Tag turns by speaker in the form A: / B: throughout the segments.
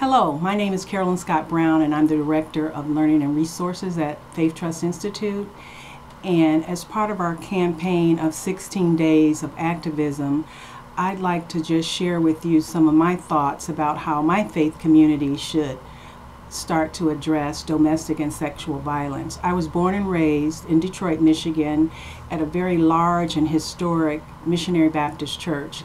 A: Hello, my name is Carolyn Scott Brown and I'm the Director of Learning and Resources at FaithTrust Institute. And as part of our campaign of 16 days of activism, I'd like to just share with you some of my thoughts about how my faith community should start to address domestic and sexual violence. I was born and raised in Detroit, Michigan at a very large and historic Missionary Baptist church.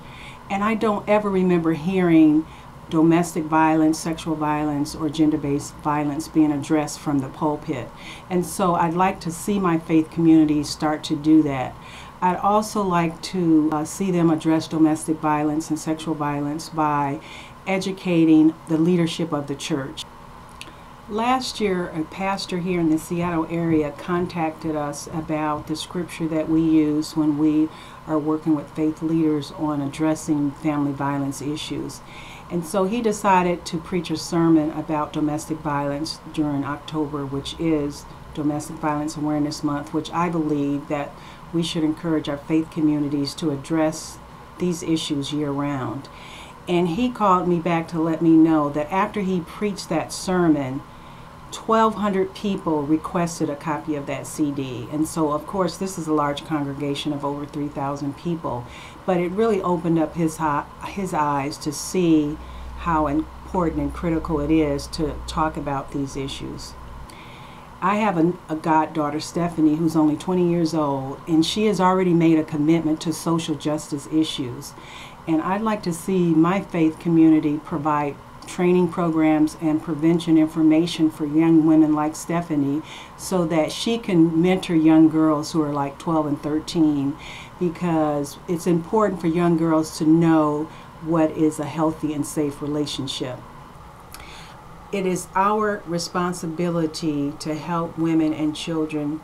A: And I don't ever remember hearing domestic violence, sexual violence, or gender-based violence being addressed from the pulpit. And so I'd like to see my faith community start to do that. I'd also like to see them address domestic violence and sexual violence by educating the leadership of the church. Last year, a pastor here in the Seattle area contacted us about the scripture that we use when we are working with faith leaders on addressing family violence issues. And so he decided to preach a sermon about domestic violence during October, which is Domestic Violence Awareness Month, which I believe that we should encourage our faith communities to address these issues year-round. And he called me back to let me know that after he preached that sermon, 1,200 people requested a copy of that CD. And so, of course, this is a large congregation of over 3,000 people. But it really opened up his eyes to see how important and critical it is to talk about these issues. I have a goddaughter, Stephanie, who's only 20 years old, and she has already made a commitment to social justice issues. And I'd like to see my faith community provide training programs and prevention information for young women like Stephanie so that she can mentor young girls who are like 12 and 13, because it's important for young girls to know what is a healthy and safe relationship. It is our responsibility to help women and children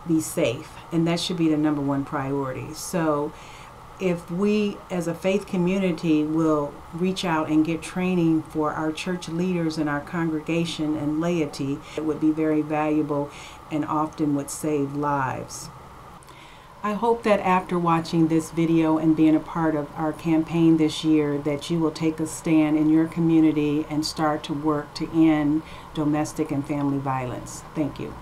A: be safe, and that should be the #1 priority. So if we as a faith community will reach out and get training for our church leaders and our congregation and laity, it would be very valuable and often would save lives. I hope that after watching this video and being a part of our campaign this year, that you will take a stand in your community and start to work to end domestic and family violence. Thank you.